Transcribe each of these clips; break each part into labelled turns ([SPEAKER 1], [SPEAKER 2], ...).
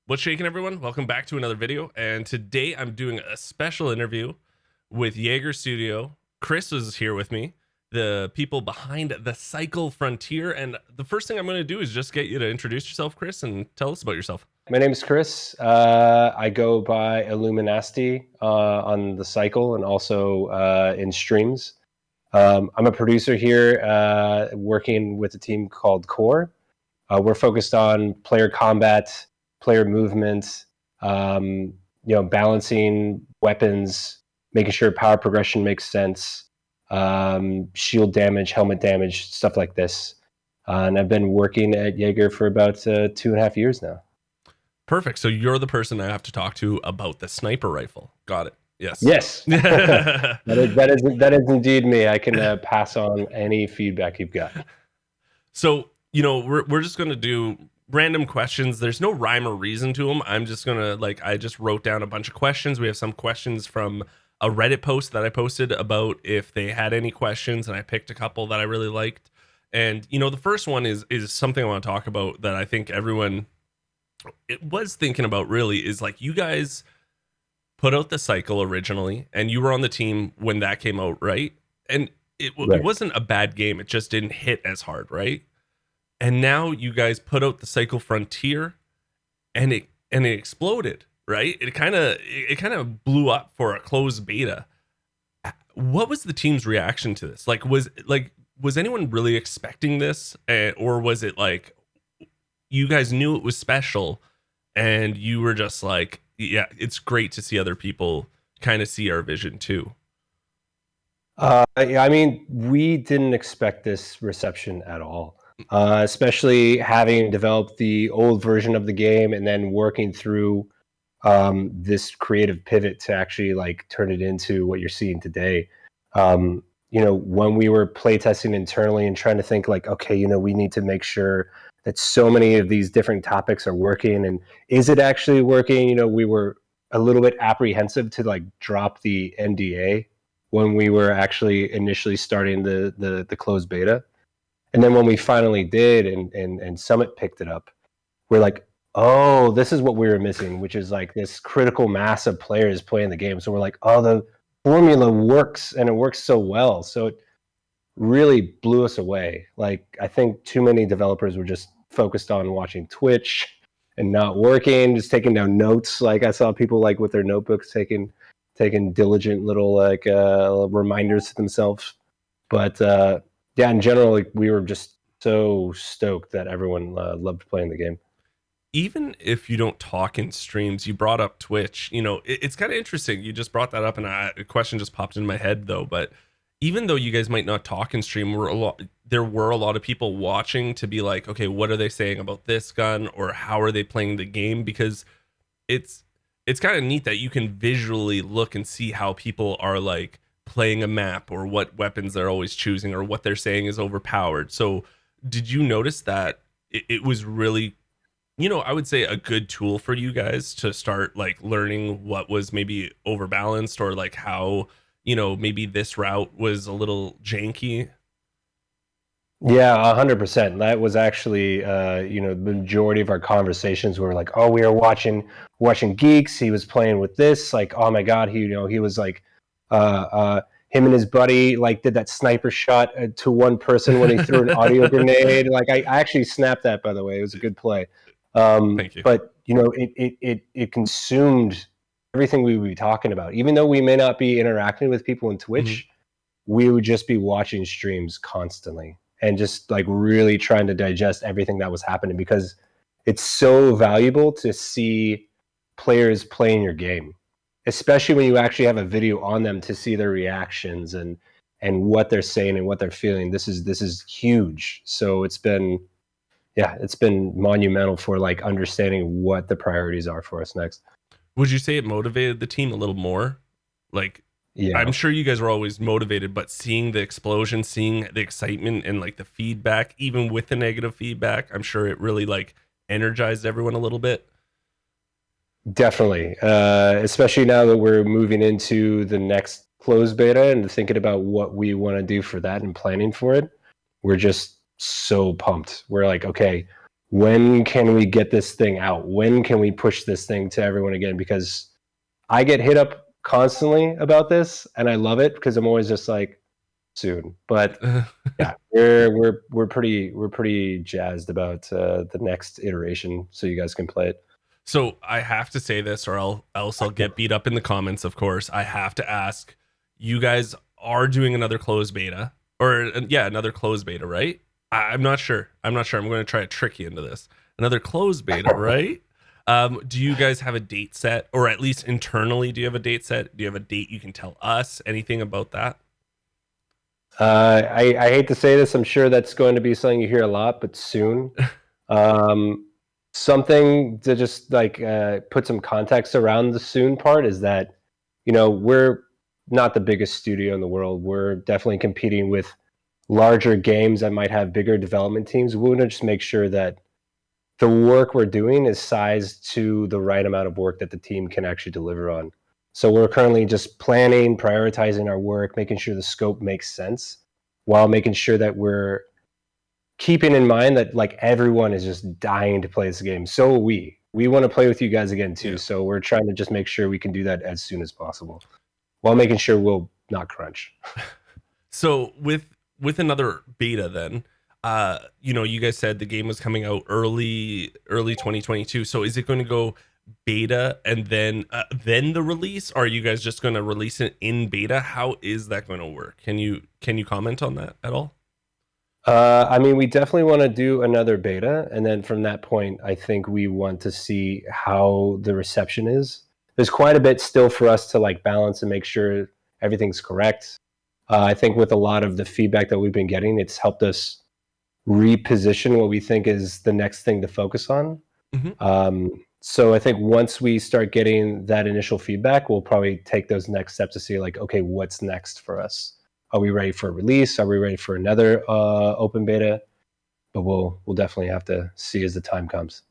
[SPEAKER 1] What's shaking, everyone? Welcome back to another video. And today I'm doing a special interview with Jaeger Studio. Chris is here with me, the people behind the Cycle Frontier. And the first thing I'm going to do is just get you to introduce yourself, Chris, and tell us about yourself.
[SPEAKER 2] My name is Chris. I go by Illuminasti on the Cycle and also in streams. I'm a producer here working with a team called Core. We're focused on player combat, player movement, balancing weapons, making sure power progression makes sense, shield damage, helmet damage, stuff like this. And I've been working at Jaeger for about 2.5 years now.
[SPEAKER 1] Perfect. So you're the person I have to talk to about the sniper rifle. Got it. Yes.
[SPEAKER 2] Yes. that is indeed me. I can pass on any feedback you've got.
[SPEAKER 1] So, we're just going to do random questions. There's no rhyme or reason to them. I'm just going to I just wrote down a bunch of questions. We have some questions from a Reddit post that I posted about if they had any questions, and I picked a couple that I really liked. And, the first one is something I want to talk about that I think everyone was thinking about really is you guys put out the Cycle originally, and you were on the team when that came out, right? And it wasn't a bad game. It just didn't hit as hard, right? And now you guys put out the Cycle Frontier, and it exploded, right? It kind of blew up for a closed beta. What was the team's reaction to this? Was anyone really expecting this, or was it you guys knew it was special and you were just yeah, it's great to see other people kind of see our vision too?
[SPEAKER 2] I mean, we didn't expect this reception at all, especially having developed the old version of the game and then working through this creative pivot to actually turn it into what you're seeing today. When we were playtesting internally and trying to think okay, we need to make sure that so many of these different topics are working, and is it actually working? We were a little bit apprehensive to drop the NDA when we were actually initially starting the closed beta. And then when we finally did and Summit picked it up, we're like, oh, this is what we were missing, which is this critical mass of players playing the game. So we're like, oh, the formula works, and it works so well. So it really blew us away. I think too many developers were just focused on watching Twitch and not working, just taking down notes. I saw people with their notebooks taking diligent little reminders to themselves. But yeah, in general, we were just so stoked that everyone loved playing the game.
[SPEAKER 1] Even if you don't talk in streams, you brought up Twitch. It's kind of interesting. You just brought that up, and a question just popped in my head though. But even though you guys might not talk in stream, there were a lot of people watching to be like, okay, what are they saying about this gun, or how are they playing the game? Because it's kind of neat that you can visually look and see how people are playing a map, or what weapons they're always choosing, or what they're saying is overpowered. So did you notice that it was really, I would say, a good tool for you guys to start learning what was maybe overbalanced, or how, maybe this route was a little janky?
[SPEAKER 2] Yeah, 100%. That was actually, the majority of our conversations were oh, we were watching Geeks. He was playing with this. Oh my God, he was him and his buddy did that sniper shot to one person when he threw an audio grenade. I actually snapped that, by the way. It was a good play.
[SPEAKER 1] Thank you.
[SPEAKER 2] But it consumed everything we would be talking about. Even though we may not be interacting with people in Twitch, we would just be watching streams constantly and just really trying to digest everything that was happening, because it's so valuable to see players playing your game, especially when you actually have a video on them to see their reactions and what they're saying and what they're feeling. This is huge. So it's been monumental for understanding what the priorities are for us next.
[SPEAKER 1] Would you say it motivated the team a little more?
[SPEAKER 2] Yeah.
[SPEAKER 1] I'm sure you guys were always motivated, but seeing the explosion, seeing the excitement, and the feedback, even with the negative feedback, I'm sure it really energized everyone a little bit.
[SPEAKER 2] Definitely, especially now that we're moving into the next closed beta and thinking about what we want to do for that and planning for it. We're just so pumped. We're okay, when can we get this thing out? When can we push this thing to everyone again? Because I get hit up constantly about this, and I love it because I'm always just like, soon. But yeah, we're pretty jazzed about the next iteration, so you guys can play it.
[SPEAKER 1] So I have to say this, or else I'll get beat up in the comments. Of course, I have to ask. You guys are doing another closed beta, or yeah, another closed beta, right? I'm not sure. I'm not sure. I'm going to try to trick you into this. Another closed beta, right? Do you guys have a date set, or at least internally, do you have a date set? Do you have a date you can tell us? Anything about that?
[SPEAKER 2] I hate to say this. I'm sure that's going to be something you hear a lot, but soon. Um, Something to just like put some context around the soon part is that, we're not the biggest studio in the world. We're definitely competing with larger games that might have bigger development teams. We want to just make sure that the work we're doing is sized to the right amount of work that the team can actually deliver on. So we're currently just planning, prioritizing our work, making sure the scope makes sense, while making sure that we're keeping in mind that like everyone is just dying to play this game. So we want to play with you guys again too.
[SPEAKER 1] Yeah.
[SPEAKER 2] So we're trying to just make sure we can do that as soon as possible, while making sure we'll not crunch.
[SPEAKER 1] So with another beta, then, you guys said the game was coming out early 2022. So is it going to go beta and then the release? Or are you guys just going to release it in beta? How is that going to work? Can you comment on that at all?
[SPEAKER 2] I mean, we definitely want to do another beta, and then from that point, I think we want to see how the reception is. There's quite a bit still for us to like balance and make sure everything's correct. I think with a lot of the feedback that we've been getting, it's helped us reposition what we think is the next thing to focus on. So I think once we start getting that initial feedback, we'll probably take those next steps to see like, okay, what's next for us? Are we ready for a release? Are we ready for another open beta? But we'll definitely have to see as the time comes.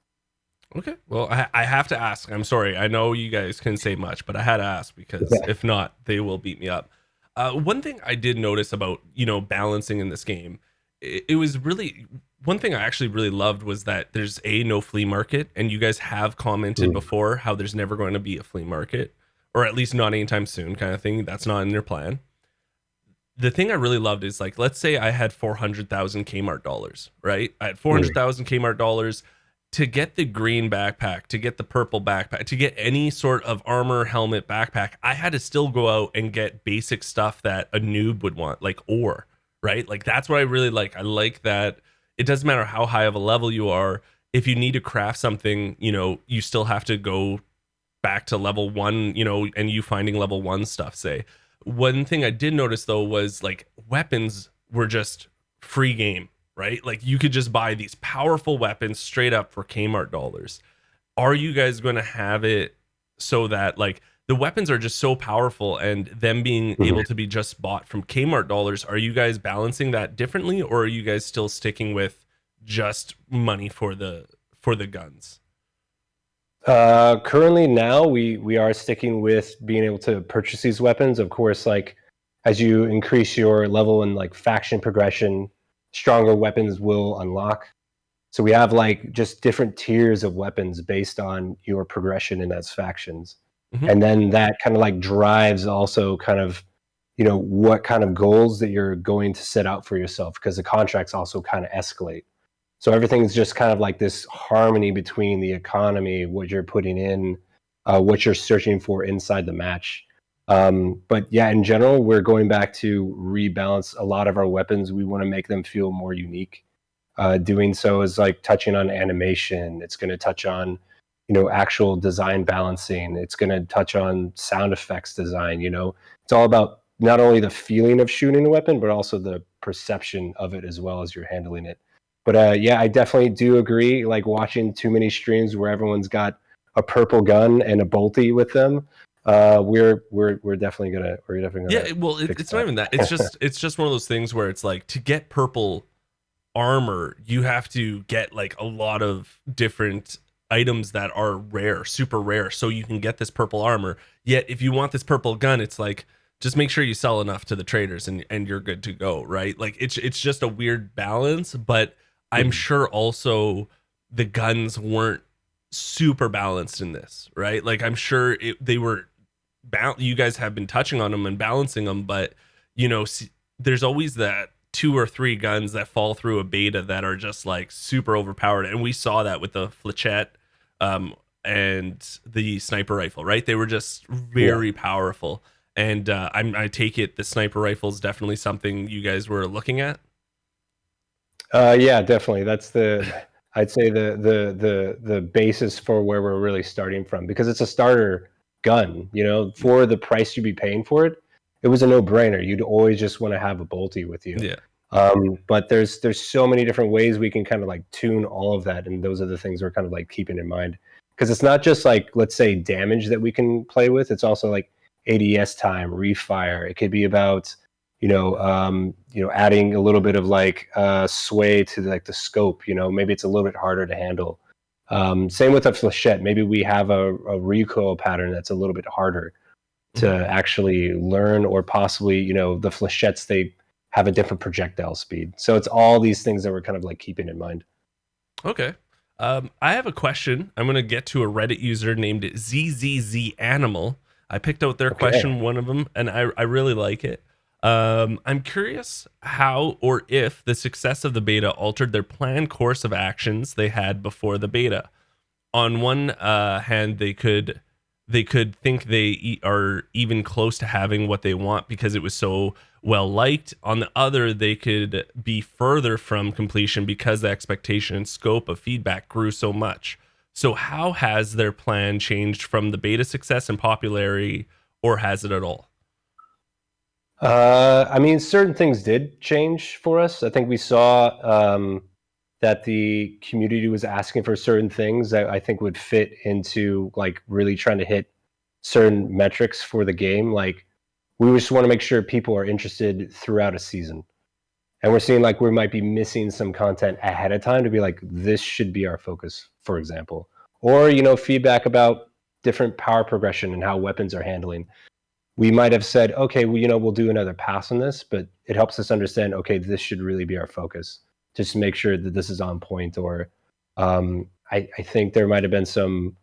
[SPEAKER 1] Okay. Well, I have to ask. I'm sorry. I know you guys couldn't say much, but I had to ask because if not, they will beat me up. One thing I did notice about, balancing in this game, it was really one thing I actually really loved was that there's no flea market, and you guys have commented before how there's never going to be a flea market, or at least not anytime soon, kind of thing. That's not in their plan. The thing I really loved is like, let's say I had 400,000 Kmart dollars, right? I had 400,000 Kmart dollars to get the green backpack, to get the purple backpack, to get any sort of armor, helmet, backpack. I had to still go out and get basic stuff that a noob would want, like ore, right? Like that's what I really like. I like that it doesn't matter how high of a level you are. If you need to craft something, you still have to go back to level 1, and you finding level 1 stuff, say. One thing I did notice though was like weapons were just free game, right? Like you could just buy these powerful weapons straight up for Kmart dollars. Are you guys going to have it so that like the weapons are just so powerful and them being able to be just bought from Kmart dollars? Are you guys balancing that differently, or are you guys still sticking with just money for the guns?
[SPEAKER 2] Currently now we are sticking with being able to purchase these weapons. Of course, like as you increase your level and like faction progression, stronger weapons will unlock. So we have like just different tiers of weapons based on your progression in those factions. And then that kind of like drives also kind of, what kind of goals that you're going to set out for yourself, because the contracts also kind of escalate. So everything's just kind of like this harmony between the economy, what you're putting in, what you're searching for inside the match. But yeah, in general, we're going back to rebalance a lot of our weapons. We want to make them feel more unique. Doing so is like touching on animation. It's going to touch on, actual design balancing. It's going to touch on sound effects design. It's all about not only the feeling of shooting a weapon, but also the perception of it as well as you're handling it. But yeah, I definitely do agree. Like watching too many streams where everyone's got a purple gun and a bolty with them. We're definitely gonna
[SPEAKER 1] Yeah, well, it's not even that. It's just one of those things where it's like, to get purple armor, you have to get like a lot of different items that are rare, super rare, so you can get this purple armor. Yet if you want this purple gun, it's like, just make sure you sell enough to the traders and you're good to go, right? Like it's just a weird balance. But I'm sure also the guns weren't super balanced in this, right? Like I'm sure they were you guys have been touching on them and balancing them, but you know, there's always that 2 or 3 guns that fall through a beta that are just like super overpowered, and we saw that with the flechette um, and the sniper rifle, right? They were just
[SPEAKER 2] Yeah.
[SPEAKER 1] very powerful, and I take it the sniper rifle is definitely something you guys were looking at.
[SPEAKER 2] Yeah, definitely. That's I'd say the basis for where we're really starting from, because it's a starter gun, you know, for the price you'd be paying for it. It was a no-brainer. You'd always just want to have a bolty with you.
[SPEAKER 1] Yeah.
[SPEAKER 2] But there's so many different ways we can kind of like tune all of that, and those are the things we're kind of like keeping in mind. Because it's not just like, let's say, damage that we can play with. It's also like ADS time, refire. It could be about adding a little bit of like sway to like the scope. You know, maybe it's a little bit harder to handle. Same with a flechette. Maybe we have a recoil pattern that's a little bit harder to actually learn, or possibly, you know, the flechettes, they have a different projectile speed. So it's all these things that we're kind of like keeping in mind.
[SPEAKER 1] Okay. I have a question. I'm going to get to a Reddit user named ZZZ Animal. I picked out their question, one of them, and I really like it. I'm curious how or if the success of the beta altered their planned course of actions they had before the beta. On one hand, they could think they are even close to having what they want because it was so well liked. On the other, they could be further from completion because the expectation and scope of feedback grew so much. So how has their plan changed from the beta success and popularity, or has it at all?
[SPEAKER 2] I mean, certain things did change for us. I think we saw that the community was asking for certain things that I think would fit into like really trying to hit certain metrics for the game. Like, we just want to make sure people are interested throughout a season. And we're seeing like we might be missing some content ahead of time to be like, this should be our focus, for example. Or, you know, feedback about different power progression and how weapons are handling. We might have said, okay, well, you know, we'll do another pass on this, but it helps us understand, okay, this should really be our focus, just to make sure that this is on point. Or I think there might have been some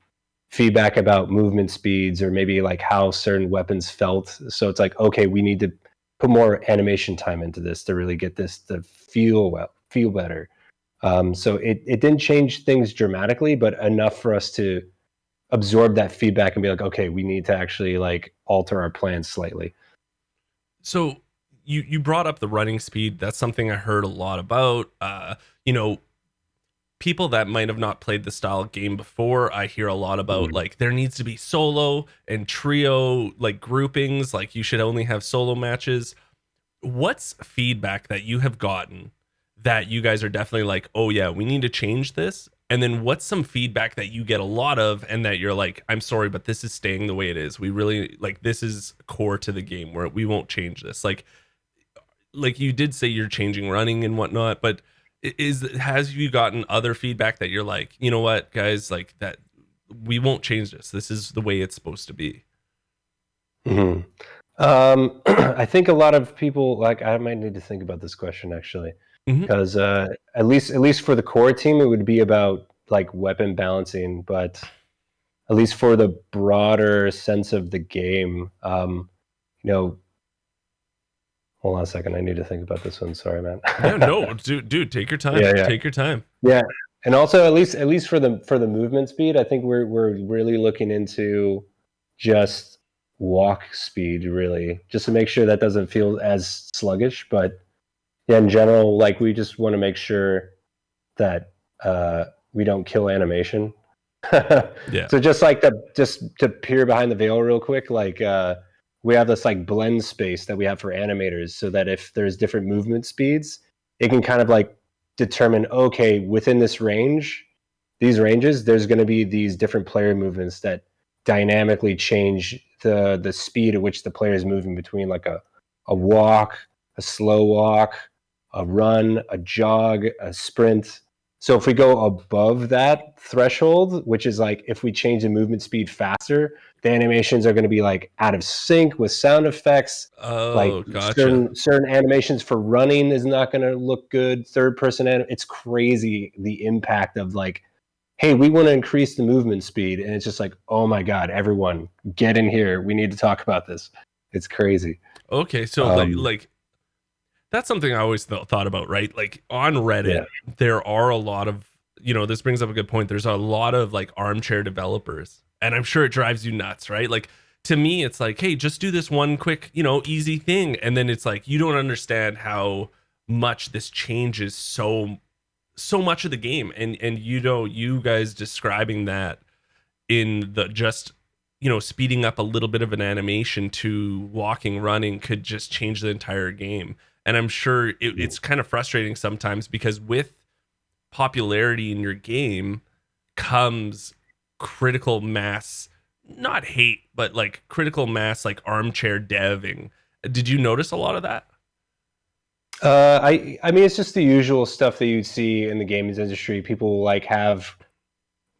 [SPEAKER 2] feedback about movement speeds, or maybe like how certain weapons felt. So it's like, okay, we need to put more animation time into this to really get this to feel better. So it didn't change things dramatically, but enough for us to absorb that feedback and be like, okay, we need to actually like alter our plans slightly.
[SPEAKER 1] So you brought up the running speed. That's something I heard a lot about. You know, people that might have not played the style of game before, I hear a lot about like there needs to be solo and trio like groupings, like you should only have solo matches. What's feedback that you have gotten that you guys are definitely like, oh yeah, we need to change this? And then what's some feedback that you get a lot of and that you're like, I'm sorry, but this is staying the way it is. We really like, this is core to the game where we won't change this. Like you did say you're changing running and whatnot, but has you gotten other feedback that you're like, you know what, guys, like that we won't change this. This is the way it's supposed to be.
[SPEAKER 2] Mm-hmm. I think a lot of people, like, I might need to think about this question actually, because at least for the core team, it would be about like weapon balancing, but at least for the broader sense of the game, you know, hold on a second, I need to think about this one. Sorry, man.
[SPEAKER 1] Yeah, no, dude, take your time.
[SPEAKER 2] Yeah.
[SPEAKER 1] Take your time.
[SPEAKER 2] Yeah, and also at least for the movement speed, I think we're really looking into just walk speed, really, just to make sure that doesn't feel as sluggish. But yeah, in general, like we just want to make sure that we don't kill animation.
[SPEAKER 1] Yeah.
[SPEAKER 2] So just like just to peer behind the veil real quick, like we have this like blend space that we have for animators, so that if there's different movement speeds, it can kind of like determine, okay, within this range, these ranges, there's going to be these different player movements that dynamically change the speed at which the player is moving between like a walk, a slow walk, a run, a jog, a sprint. So if we go above that threshold, which is like if we change the movement speed faster, the animations are going to be like out of sync with sound effects. Like
[SPEAKER 1] Oh, gotcha.
[SPEAKER 2] certain animations for running is not going to look good. Third person it's crazy the impact of like hey, we want to increase the movement speed, and it's just like, oh my god, everyone get in here, we need to talk about this. It's crazy.
[SPEAKER 1] Okay, so
[SPEAKER 2] um
[SPEAKER 1] that's something I always thought about, right? Like on Reddit,
[SPEAKER 2] yeah.
[SPEAKER 1] there are a lot of, this brings up a good point. There's a lot of like armchair developers, and I'm sure it drives you nuts, right? Like to me, it's like, hey, just do this one quick, easy thing. And then it's like, you don't understand how much this changes so much of the game. And you guys describing that in the just speeding up a little bit of an animation to walking running could just change the entire game. And I'm sure it's kind of frustrating sometimes because with popularity in your game comes critical mass, not hate, but like critical mass, like armchair deving. Did you notice a lot of that?
[SPEAKER 2] I mean, it's just the usual stuff that you'd see in the games industry. People like have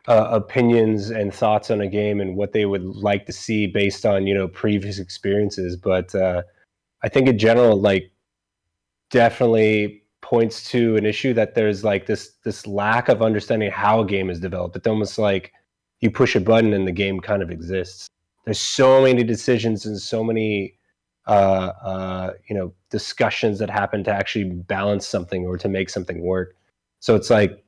[SPEAKER 2] opinions and thoughts on a game and what they would like to see based on previous experiences. But I think in general, like, definitely points to an issue that there's like this lack of understanding how a game is developed. It's almost like you push a button and the game kind of exists. There's so many decisions and so many discussions that happen to actually balance something or to make something work. So it's like,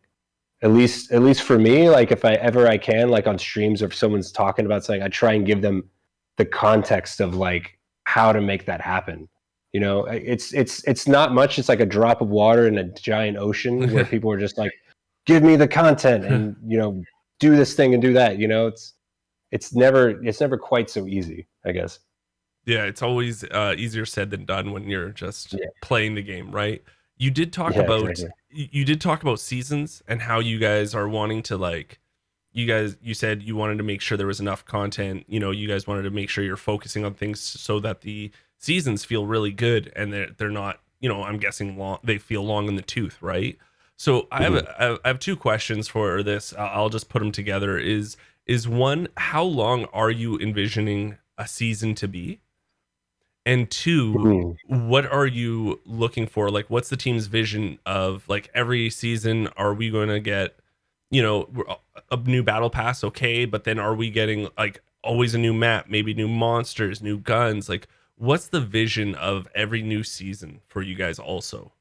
[SPEAKER 2] at least for me, like if I can, like on streams or if someone's talking about something, I try and give them the context of like how to make that happen. It's not much. It's like a drop of water in a giant ocean where people are just like, give me the content and do this thing and do that. It's never quite so easy, I guess.
[SPEAKER 1] Yeah, it's always easier said than done when you're just
[SPEAKER 2] Yeah.
[SPEAKER 1] playing the game, right? You did talk
[SPEAKER 2] Yeah,
[SPEAKER 1] about
[SPEAKER 2] exactly.
[SPEAKER 1] you did talk about seasons and how you guys are wanting to like you said you wanted to make sure there was enough content. You guys wanted to make sure you're focusing on things so that the seasons feel really good and they're not, I'm guessing long, they feel long in the tooth, right? So
[SPEAKER 2] Mhm.
[SPEAKER 1] I have two questions for this. I'll just put them together. Is one, how long are you envisioning a season to be? And two,
[SPEAKER 2] Mhm.
[SPEAKER 1] what are you looking for? Like, what's the team's vision of like every season? Are we going to get, a new battle pass? Okay. But then are we getting like always a new map, maybe new monsters, new guns? Like, what's the vision of every new season for you guys also?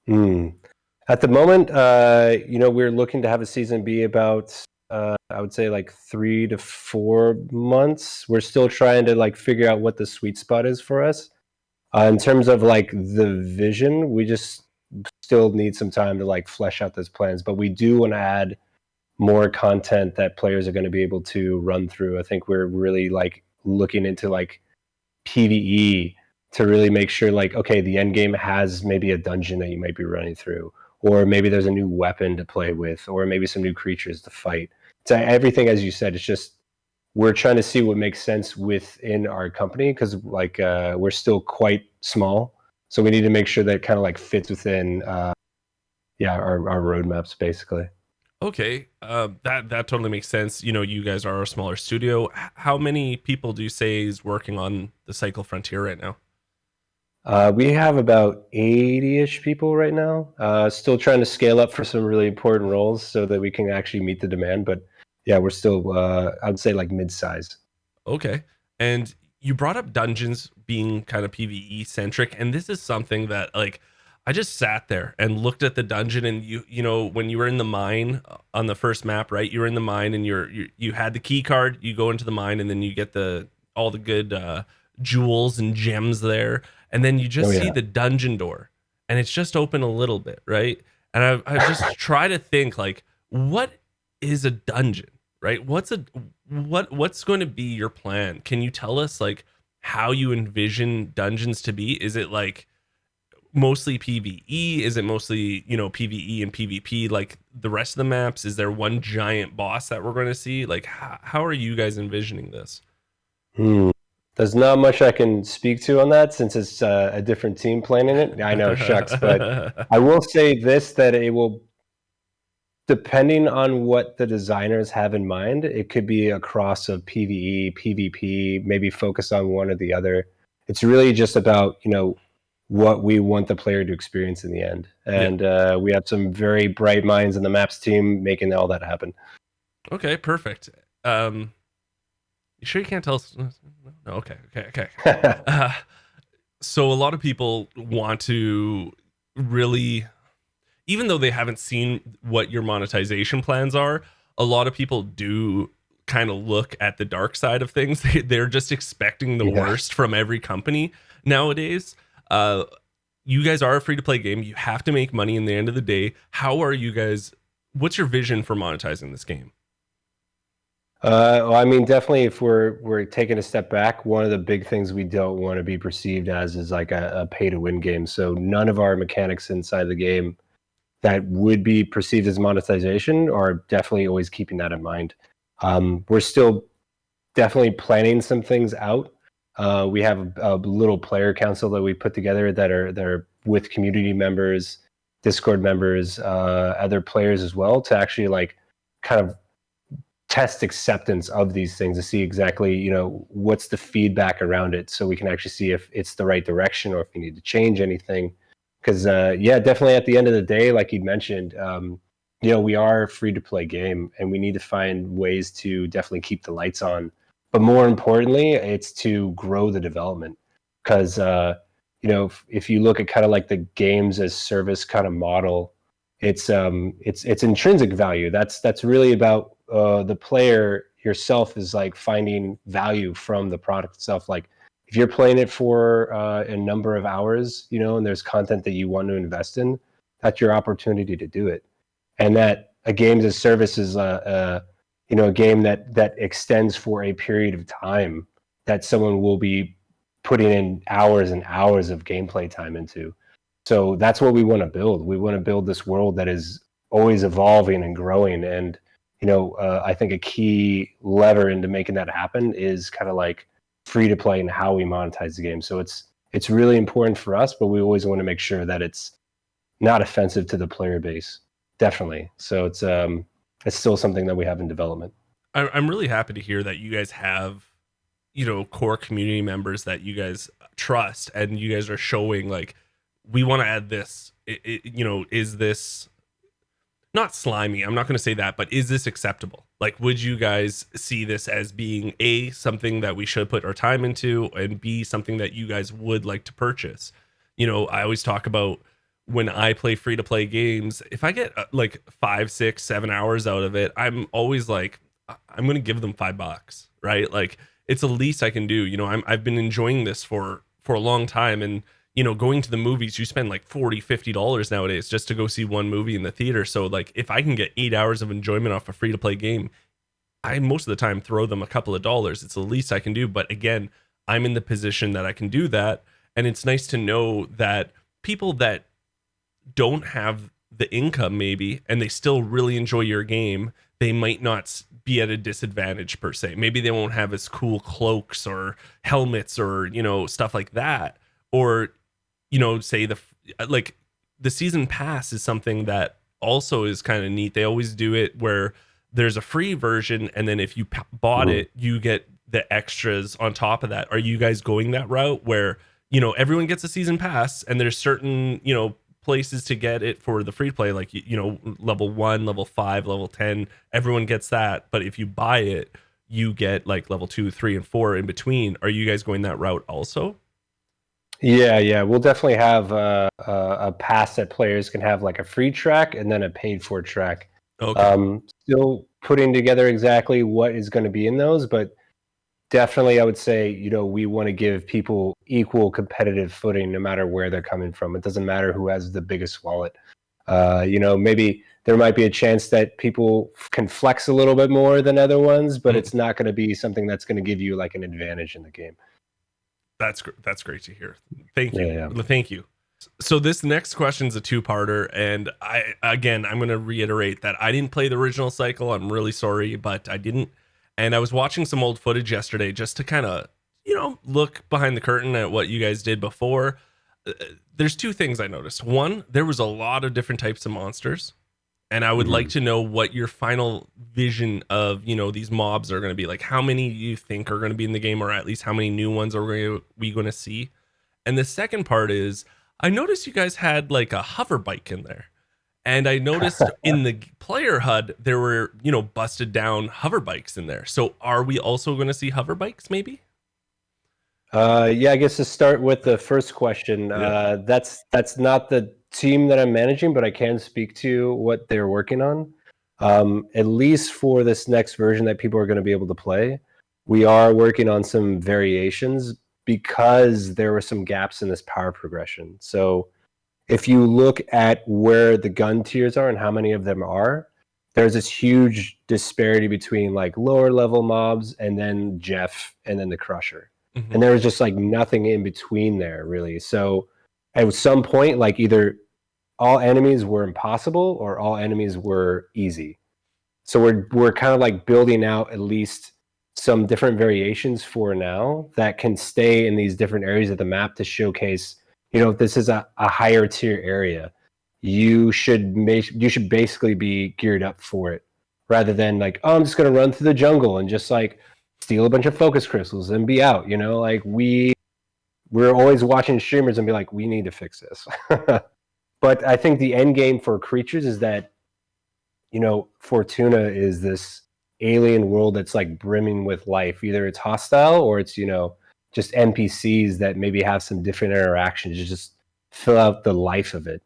[SPEAKER 2] Mm. At the moment, we're looking to have a season be about, I would say, like 3 to 4 months. We're still trying to like figure out what the sweet spot is for us. In terms of like the vision, we just still need some time to like flesh out those plans. But we do want to add more content that players are going to be able to run through. I think we're really like looking into like PVE to really make sure like, okay, the end game has maybe a dungeon that you might be running through, or maybe there's a new weapon to play with, or maybe some new creatures to fight. So everything, as you said, it's just we're trying to see what makes sense within our company because like we're still quite small, so we need to make sure that it kind of like fits within our roadmaps basically.
[SPEAKER 1] Okay. That totally makes sense. You guys are a smaller studio. How many people do you say is working on the Cycle Frontier right now?
[SPEAKER 2] We have about 80-ish people right now. Still trying to scale up for some really important roles so that we can actually meet the demand. But yeah, we're still, I would say, like mid-size.
[SPEAKER 1] Okay. And you brought up dungeons being kind of PvE centric, and this is something that like I just sat there and looked at the dungeon, and when you were in the mine on the first map, right? You were in the mine and you had the key card, you go into the mine and then you get the all the good jewels and gems there, and then you
[SPEAKER 2] Oh
[SPEAKER 1] just see
[SPEAKER 2] yeah.
[SPEAKER 1] the dungeon door and it's just open a little bit, right? And I just try to think like what is a dungeon? Right? What's going to be your plan? Can you tell us like how you envision dungeons to be? Is it like mostly PvE? Is it mostly, PvE and PvP like the rest of the maps? Is there one giant boss that we're going to see? Like how are you guys envisioning this?
[SPEAKER 2] Hmm. There's not much I can speak to on that since it's a different team planning it. I know, shucks, but I will say this: that it will, depending on what the designers have in mind, it could be a cross of PvE, PvP, maybe focus on one or the other. It's really just about, what we want the player to experience in the end.
[SPEAKER 1] Yeah.
[SPEAKER 2] And we have some very bright minds in the maps team making all that happen.
[SPEAKER 1] Okay, perfect. You sure you can't tell us? No, okay. So a lot of people want to really, even though they haven't seen what your monetization plans are, a lot of people do kind of look at the dark side of things. They're just expecting the worst from every company nowadays. You guys are a free to play game. You have to make money in the end of the day. How are you guys? What's your vision for monetizing this game?
[SPEAKER 2] Well, I mean, definitely, if we're taking a step back, one of the big things we don't want to be perceived as is like a pay to win game. So none of our mechanics inside the game that would be perceived as monetization are definitely always keeping that in mind. We're still definitely planning some things out. We have a little player council that we put together that are with community members, Discord members, other players as well, to actually like kind of test acceptance of these things to see exactly, you know, what's the feedback around it, so we can actually see if it's the right direction or if we need to change anything. Because yeah, definitely at the end of the day, like you mentioned, you know, we are a free to play game and we need to find ways to definitely keep the lights on. But more importantly, it's to grow the development. Because you know, if you look at kind of like the games as service kind of model, it's intrinsic value. That's really about the player yourself is like finding value from the product itself. Like if you're playing it for a number of hours, you know, and there's content that you want to invest in, that's your opportunity to do it. And that a games as service is you know, a game that extends for a period of time that someone will be putting in hours and hours of gameplay time into. So that's what we want to build. We want to build this world that is always evolving and growing. And you know, I think a key lever into making that happen is kind of like free to play and how we monetize the game. So it's really important for us, but we always want to make sure that it's not offensive to the player base. Definitely. So it's still something that we have in development.
[SPEAKER 1] I'm really happy to hear that you guys have, you know, core community members that you guys trust, and you guys are showing like, we want to add this. You know, is this not slimy? I'm not going to say that, but is this acceptable? Like, would you guys see this as being A, something that we should put our time into, and B, something that you guys would like to purchase? You know, I always talk about when I play free to play games, if I get like 5, 6, 7 hours out of it, I'm always like, I'm going to give them $5, right? Like, it's the least I can do. You know, I've been enjoying this for a long time, and you know, going to the movies, you spend like $40-50 nowadays just to go see one movie in the theater. So like, if I can get 8 hours of enjoyment off a free to play game, I most of the time throw them a couple of dollars. It's the least I can do. But again, I'm in the position that I can do that. And it's nice to know that people that don't have the income maybe, and they still really enjoy your game, they might not be at a disadvantage per se. Maybe they won't have as cool cloaks or helmets or, you know, stuff like that. Or, you know, say like the season pass is something that also is kind of neat. They always do it where there's a free version, and then if you bought it, you get the extras on top of that. Are you guys going that route where, you know, everyone gets a season pass and there's certain, you know, places to get it for the free play, like, you know, level 1, level 5, level 10, everyone gets that, but if you buy it, you get like level 2, 3, and 4 in between? Are you guys going that route also?
[SPEAKER 2] Yeah, we'll definitely have a pass that players can have, like a free track and then a paid for track.
[SPEAKER 1] Okay.
[SPEAKER 2] Still putting together exactly what is going to be in those, but definitely I would say, you know, we want to give people equal competitive footing no matter where they're coming from. It doesn't matter who has the biggest wallet. You know, maybe there might be a chance that people can flex a little bit more than other ones, but it's not going to be something that's going to give you like an advantage in the game.
[SPEAKER 1] That's great to hear. Thank you.
[SPEAKER 2] Yeah.
[SPEAKER 1] Thank you. So this next question is a two-parter, and I'm going to reiterate that I didn't play the original Cycle. I'm really sorry, but I didn't. And I was watching some old footage yesterday just to kind of, you know, look behind the curtain at what you guys did before. There's two things I noticed. One, there was a lot of different types of monsters, and I would like to know what your final vision of, you know, these mobs are going to be. Like, how many do you think are going to be in the game, or at least how many new ones are we going to see? And the second part is, I noticed you guys had like a hover bike in there. And I noticed in the player HUD there were, busted down hover bikes in there. So are we also going to see hover bikes maybe?
[SPEAKER 2] Yeah, I guess to start with the first question,
[SPEAKER 1] Yeah.
[SPEAKER 2] that's not the team that I'm managing, but I can speak to what they're working on. At least for this next version that people are going to be able to play, we are working on some variations because there were some gaps in this power progression. So if you look at where the gun tiers are and how many of them are, there's this huge disparity between like lower level mobs and then Jeff and then the Crusher.
[SPEAKER 1] Hmm.
[SPEAKER 2] And there was just like nothing in between there really. So at some point, like either all enemies were impossible or all enemies were easy. So we're kind of like building out at least some different variations for now that can stay in these different areas of the map to showcase, if this is a higher tier area, you should basically be geared up for it rather than like, oh, I'm just gonna run through the jungle and just like steal a bunch of focus crystals and be out. Like we're always watching streamers and be like, we need to fix this. But I think the end game for creatures is that Fortuna is this alien world that's like brimming with life. Either it's hostile or it's, just NPCs that maybe have some different interactions. You just fill out the life of it.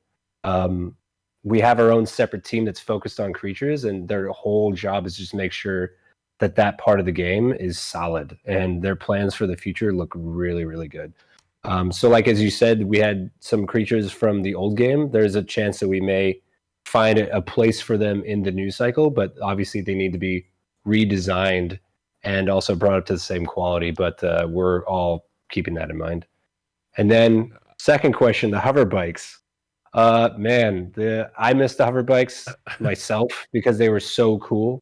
[SPEAKER 2] We have our own separate team that's focused on creatures, and their whole job is just make sure that part of the game is solid, and their plans for the future look really, really good. So like, as you said, we had some creatures from the old game. There's a chance that we may find a place for them in the new cycle, but obviously they need to be redesigned and also brought up to the same quality. But we're all keeping that in mind. And then second question, the hover bikes. Man, I missed the hover bikes myself because they were so cool.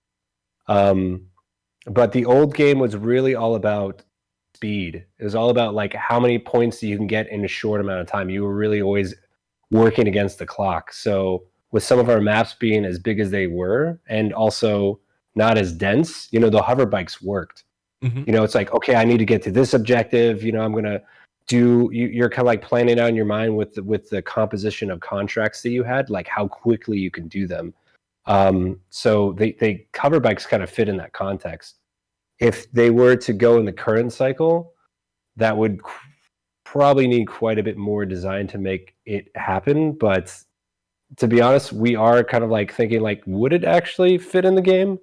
[SPEAKER 2] But the old game was really all about speed. It was all about like how many points you can get in a short amount of time. You were really always working against the clock. So with some of our maps being as big as they were and also not as dense, the hover bikes worked.
[SPEAKER 1] Hmm.
[SPEAKER 2] It's like, okay, I need to get to this objective. I'm gonna do. You're kind of like planning out in your mind with the composition of contracts that you had, like how quickly you can do them. So they hover bikes kind of fit in that context. If they were to go in the current cycle, that would probably need quite a bit more design to make it happen. But to be honest, we are kind of like thinking like, would it actually fit in the game?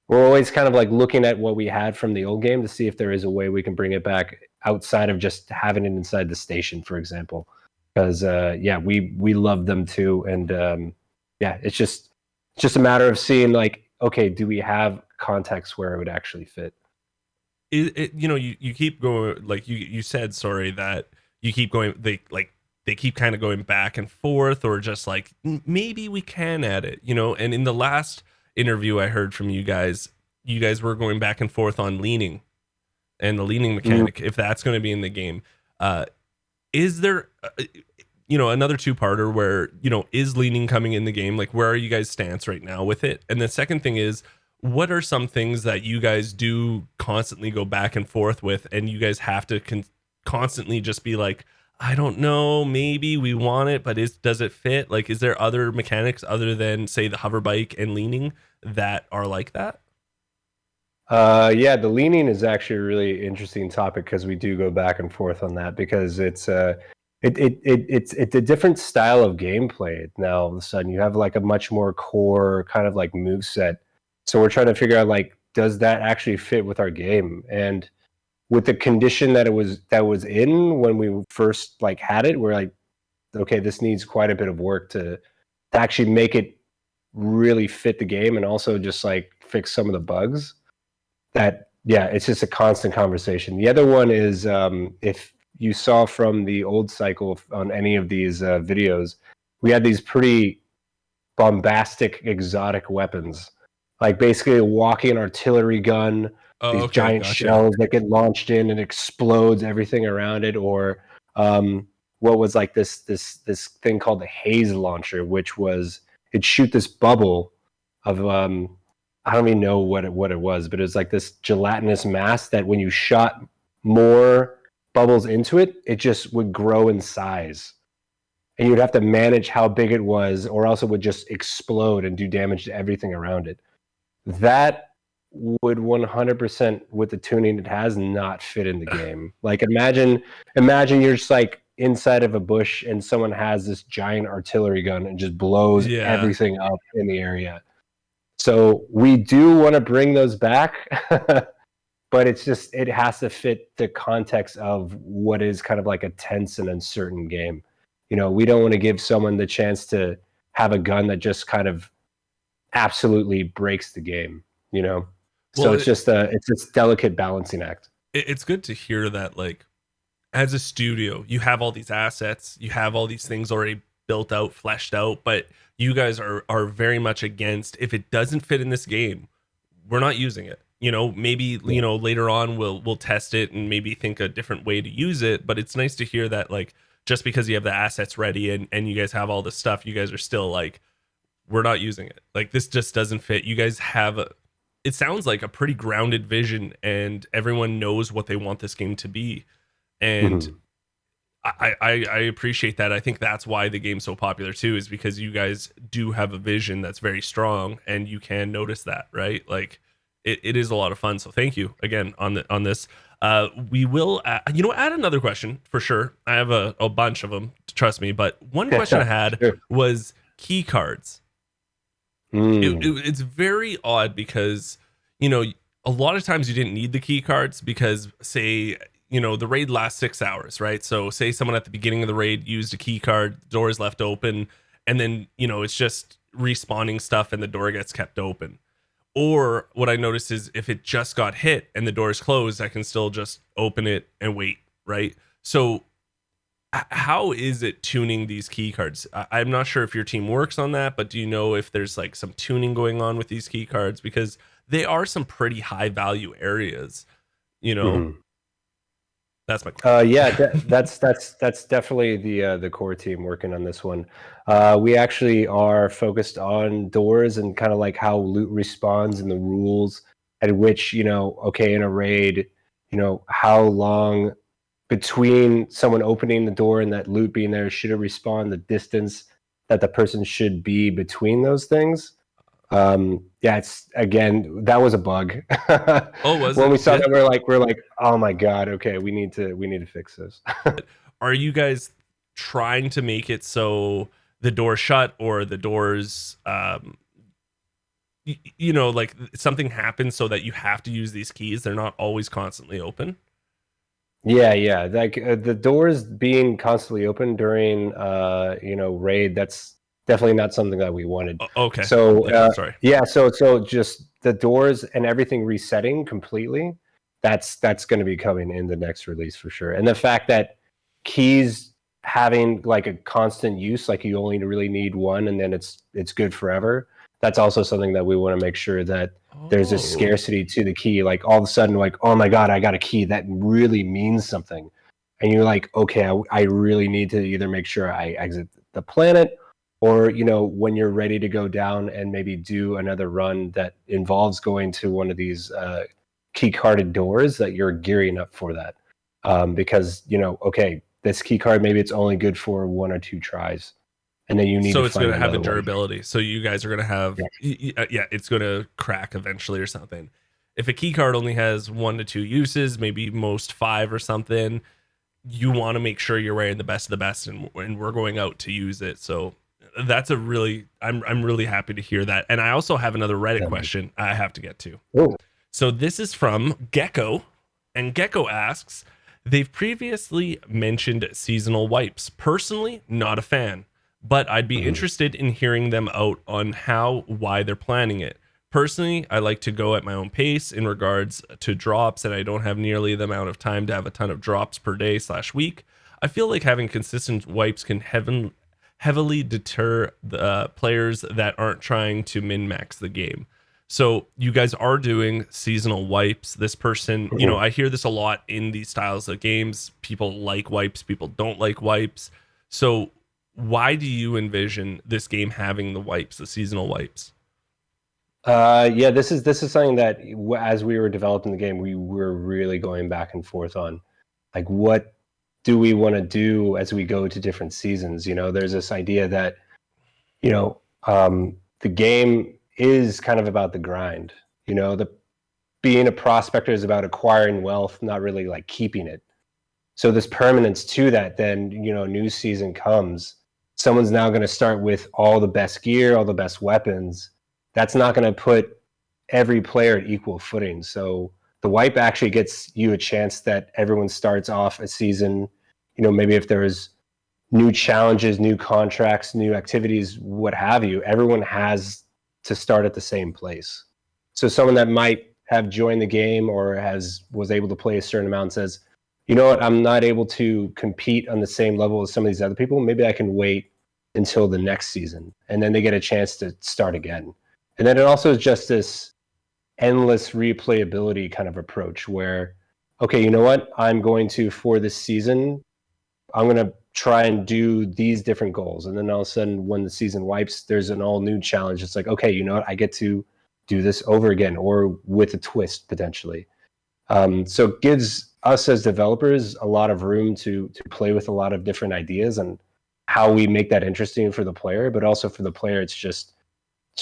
[SPEAKER 2] We're always kind of like looking at what we had from the old game to see if there is a way we can bring it back outside of just having it inside the station, for example. Because yeah, we love them too, and yeah, it's just a matter of seeing like, okay, do we have context where it would actually fit?
[SPEAKER 1] You keep going, like you said, sorry, that you keep going, they keep kind of going back and forth, or just like maybe we can add it, and in the last interview I heard from you guys were going back and forth on leaning and the leaning mechanic, if that's going to be in the game. Is there another two-parter where, is leaning coming in the game? Like, where are you guys' stance right now with it? And the second thing is, what are some things that you guys do constantly go back and forth with, and you guys have to constantly just be like, I don't know, maybe we want it, but does it fit? Like, is there other mechanics other than, say, the hover bike and leaning that are like that?
[SPEAKER 2] Yeah, the leaning is actually a really interesting topic because we do go back and forth on that because it's it's a different style of gameplay now. All of a sudden, you have like a much more core kind of like move set. So we're trying to figure out like, does that actually fit with our game? And with the condition that was in when we first like had it, we're like, okay, this needs quite a bit of work to actually make it really fit the game and also just like fix some of the bugs. That Yeah, it's just a constant conversation. The other one is if you saw from the old cycle on any of these videos, we had these pretty bombastic exotic weapons, like basically a walking artillery gun,
[SPEAKER 1] Oh,
[SPEAKER 2] these
[SPEAKER 1] okay,
[SPEAKER 2] giant
[SPEAKER 1] gotcha.
[SPEAKER 2] shells that get launched in and explodes everything around it, or what was like this thing called the haze launcher, which was it'd shoot this bubble of I don't even know what it was, but it was like this gelatinous mass that when you shot more bubbles into it, it just would grow in size. and you'd have to manage how big it was, or else it would just explode and do damage to everything around it. That would 100% with the tuning it has not fit in the game. Like imagine you're just like inside of a bush and someone has this giant artillery gun and just blows
[SPEAKER 1] Yeah.
[SPEAKER 2] everything up in the area. So we do want to bring those back, but it's just it has to fit the context of what is kind of like a tense and uncertain game. We don't want to give someone the chance to have a gun that just kind of absolutely breaks the game. So
[SPEAKER 1] Well,
[SPEAKER 2] it's just this delicate balancing act.
[SPEAKER 1] it's good to hear that, like, as a studio, you have all these assets, you have all these things already built out, fleshed out, but you guys are very much against, if it doesn't fit in this game, we're not using it. Maybe later on we'll test it and maybe think a different way to use it. But it's nice to hear that, like, just because you have the assets ready and you guys have all this stuff, you guys are still like, we're not using it. Like, this just doesn't fit. You guys have it sounds like a pretty grounded vision, and everyone knows what they want this game to be. And
[SPEAKER 2] Mhm.
[SPEAKER 1] I appreciate that. I think that's why the game's so popular too, is because you guys do have a vision that's very strong, and you can notice that, right? Like, it is a lot of fun. So thank you again on this. We will add another question for sure. I have a bunch of them, trust me. But one question I had
[SPEAKER 2] Sure.
[SPEAKER 1] was key cards. It's very odd because a lot of times you didn't need the key cards because, say, the raid lasts 6 hours, right? So say someone at the beginning of the raid used a key card, doors left open, and then it's just respawning stuff and the door gets kept open. Or what I noticed is, if it just got hit and the door is closed, I can still just open it and wait, right? So how is it tuning these key cards? I'm not sure if your team works on that, but do you know if there's like some tuning going on with these key cards? Because they are some pretty high value areas, you know?
[SPEAKER 2] Mhm.
[SPEAKER 1] That's my question.
[SPEAKER 2] Yeah, that's definitely the core team working on this one. We actually are focused on doors and kind of like how loot responds and the rules at which, okay, in a raid, how long between someone opening the door and that loot being there should it respawn, the distance that the person should be between those things. Yeah, it's again, that was a bug.
[SPEAKER 1] Oh, was
[SPEAKER 2] When
[SPEAKER 1] it?
[SPEAKER 2] we saw
[SPEAKER 1] Yeah.
[SPEAKER 2] that, we're like, oh my god, okay, we need to fix this.
[SPEAKER 1] Are you guys trying to make it so the door shut, or the doors, like something happens so that you have to use these keys? They're not always constantly open.
[SPEAKER 2] Yeah. Like the doors being constantly open during raid, that's definitely not something that we wanted.
[SPEAKER 1] Okay.
[SPEAKER 2] So
[SPEAKER 1] Yeah. Sorry.
[SPEAKER 2] yeah, so just the doors and everything resetting completely. That's going to be coming in the next release for sure. And the fact that keys having like a constant use, like you only really need one, and then it's good forever. That's also something that we want to make sure that there's a
[SPEAKER 1] Oh.
[SPEAKER 2] scarcity to the key. Like all of a sudden, like, oh my god, I got a key that really means something, and you're like, okay, I really need to either make sure I exit the planet, or when you're ready to go down and maybe do another run that involves going to one of these key carded doors, that you're gearing up for that, because okay, this key card, maybe it's only good for 1 or 2 tries, and then you need
[SPEAKER 1] So
[SPEAKER 2] to
[SPEAKER 1] it's going
[SPEAKER 2] find
[SPEAKER 1] to have a
[SPEAKER 2] another one.
[SPEAKER 1] durability. So you guys are going to have, yeah, it's going to crack eventually or something. If a key card only has 1 to 2 uses, maybe most 5 or something, you want to make sure you're wearing the best of the best, and we're going out to use it. So that's I'm really happy to hear that. And I also have another Reddit
[SPEAKER 2] Yeah.
[SPEAKER 1] question I have to get to.
[SPEAKER 2] Oh.
[SPEAKER 1] So this is from Gecko, and Gecko asks, they've previously mentioned seasonal wipes. Personally, not a fan, but I'd be interested in hearing them out on why they're planning it. Personally, I like to go at my own pace in regards to drops, and I don't have nearly the amount of time to have a ton of drops per day/week. I feel like having consistent wipes can heavily deter the players that aren't trying to min-max the game. So you guys are doing seasonal wipes. This person, I hear this a lot in these styles of games. People like wipes, people don't like wipes. So why do you envision this game having the wipes, the seasonal wipes?
[SPEAKER 2] Yeah, this is something that as we were developing the game, we were really going back and forth on, like, what do we want to do as we go to different seasons? There's this idea that, the game is kind of about the grind. The being a prospector is about acquiring wealth, not really like keeping it. So this permanence to that, then, new season comes. Someone's now going to start with all the best gear, all the best weapons. That's not going to put every player at equal footing. So the wipe actually gets you a chance that everyone starts off a season, maybe if there's new challenges, new contracts, new activities, what have you, everyone has to start at the same place. So someone that might have joined the game or was able to play a certain amount says, you know what, I'm not able to compete on the same level as some of these other people. Maybe I can wait until the next season. And then they get a chance to start again. And then it also is just this endless replayability kind of approach where, okay, you know what, I'm going to, for this season, I'm going to try and do these different goals. And then all of a sudden, when the season wipes, there's an all new challenge. It's like, okay, you know what, I get to do this over again, or with a twist potentially. So it gives us as developers a lot of room to play with a lot of different ideas and how we make that interesting for the player, but also for the player, it's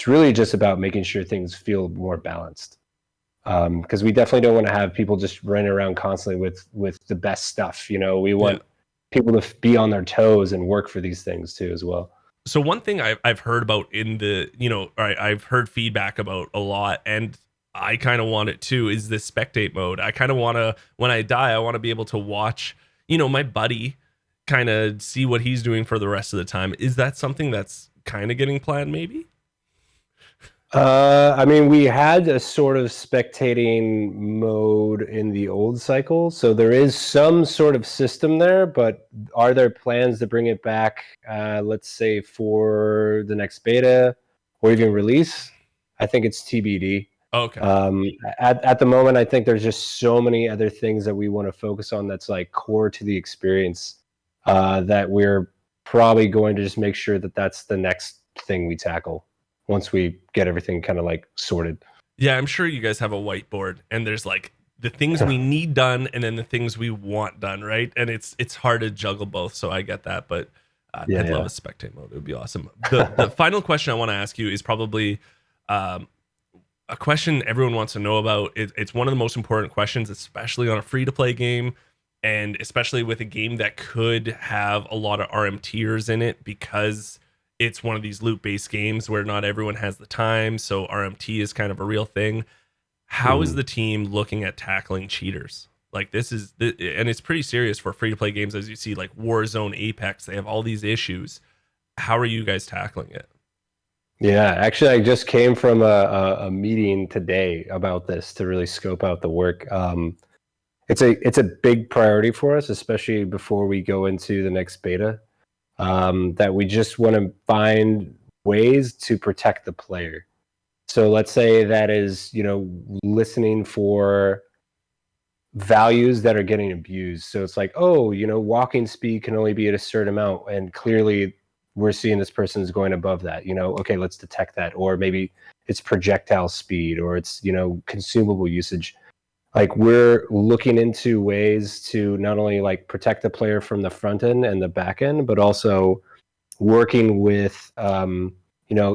[SPEAKER 2] really just about making sure things feel more balanced. Because we definitely don't want to have people just running around constantly with the best stuff. We want people to be on their toes and work for these things too as well.
[SPEAKER 1] So one thing I've heard about in the, I've heard feedback about a lot, and I kind of want it too, is this spectate mode. I kind of want to, when I die, I want to be able to watch, my buddy kind of see what he's doing for the rest of the time. Is that something that's kind of getting planned maybe?
[SPEAKER 2] We had a sort of spectating mode in the old cycle, so there is some sort of system there, but are there plans to bring it back, let's say for the next beta or even release? I think it's TBD.
[SPEAKER 1] Okay.
[SPEAKER 2] At the moment, I think there's just so many other things that we want to focus on that's like core to the experience, that we're probably going to just make sure that that's the next thing we tackle once we get everything kind of like sorted.
[SPEAKER 1] Yeah, I'm sure you guys have a whiteboard, and there's like the things we need done and then the things we want done, right? And it's hard to juggle both, so I get that, but I'd love a spectate mode. It would be awesome. The final question I want to ask you is probably a question everyone wants to know about. It's one of the most important questions, especially on a free-to-play game, and especially with a game that could have a lot of RMTers in it, because it's one of these loot-based games where not everyone has the time, so RMT is kind of a real thing. How is the team looking at tackling cheaters? Like and it's pretty serious for free-to-play games, as you see, like Warzone, Apex, they have all these issues. How are you guys tackling it?
[SPEAKER 2] Yeah, actually, I just came from a meeting today about this to really scope out the work. It's a big priority for us, especially before we go into the next beta. That we just want to find ways to protect the player. So let's say that is, listening for values that are getting abused. So it's like, oh, walking speed can only be at a certain amount, and clearly we're seeing this person is going above that. Okay, let's detect that. Or maybe it's projectile speed, or it's consumable usage. Like, we're looking into ways to not only like protect the player from the front end and the back end, but also working with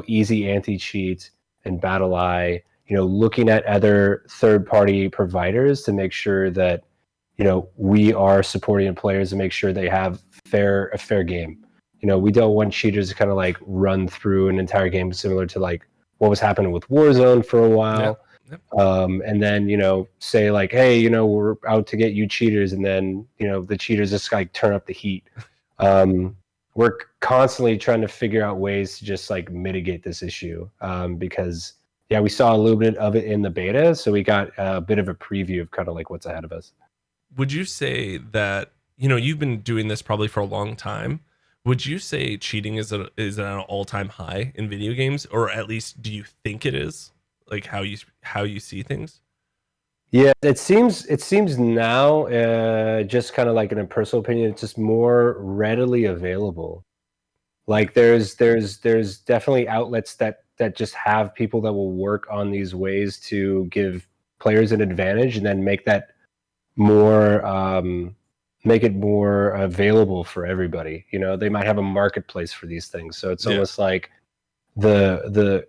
[SPEAKER 2] easy anti-cheat and BattleEye, looking at other third-party providers to make sure that we are supporting players and make sure they have a fair game. We don't want cheaters to kind of like run through an entire game, similar to like what was happening with Warzone for a while. And then say like, hey, we're out to get you cheaters, and then the cheaters just like turn up the heat. We're constantly trying to figure out ways to just like mitigate this issue, because we saw a little bit of it in the beta, so we got a bit of a preview of kind of like what's ahead of us.
[SPEAKER 1] Would you say that you've been doing this probably for a long time? Would you say cheating is at an all-time high in video games, or at least do you think it is? Like how you see things?
[SPEAKER 2] Yeah, it seems now, just kind of like in a personal opinion, it's just more readily available. Like there's definitely outlets that just have people that will work on these ways to give players an advantage, and then make that more make it more available for everybody. You know, they might have a marketplace for these things, so it's almost like the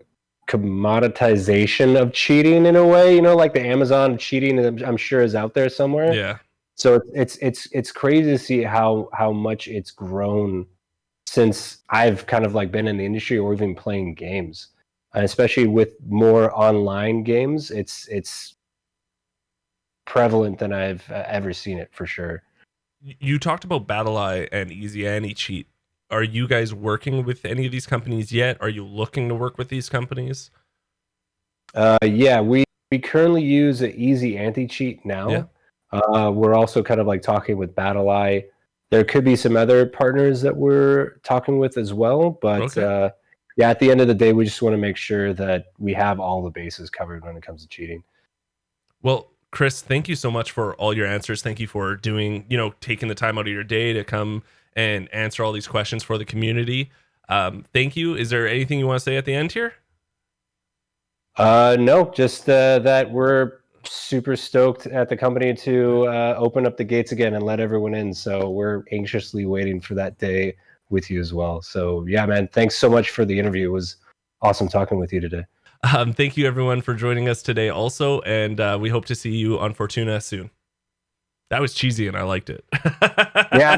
[SPEAKER 2] commoditization of cheating in a way. You know, like the Amazon cheating, I'm sure is out there somewhere.
[SPEAKER 1] Yeah.
[SPEAKER 2] So it's crazy to see how much it's grown since I've kind of like been in the industry or even playing games, and especially with more online games. It's prevalent than I've ever seen it, for sure.
[SPEAKER 1] You talked about BattleEye and Easy Anti-Cheat. Are you guys working with any of these companies yet? Are you looking to work with these companies?
[SPEAKER 2] Yeah, we currently use an Easy Anti-Cheat now.
[SPEAKER 1] Yeah.
[SPEAKER 2] We're also kind of like talking with BattleEye. There could be some other partners that we're talking with as well, but yeah, at the end of the day, we just want to make sure that we have all the bases covered when it comes to cheating.
[SPEAKER 1] Well, Chris, thank you so much for all your answers. Thank you for doing, taking the time out of your day to come and answer all these questions for the community. Thank you. Is there anything you want to say at the end here?
[SPEAKER 2] No, just that we're super stoked at the company to open up the gates again and let everyone in. So we're anxiously waiting for that day with you as well. So yeah, man, thanks so much for the interview. It was awesome talking with you today.
[SPEAKER 1] Thank you everyone for joining us today also, and we hope to see you on Fortuna soon. That was cheesy and I liked it.
[SPEAKER 2] Yeah.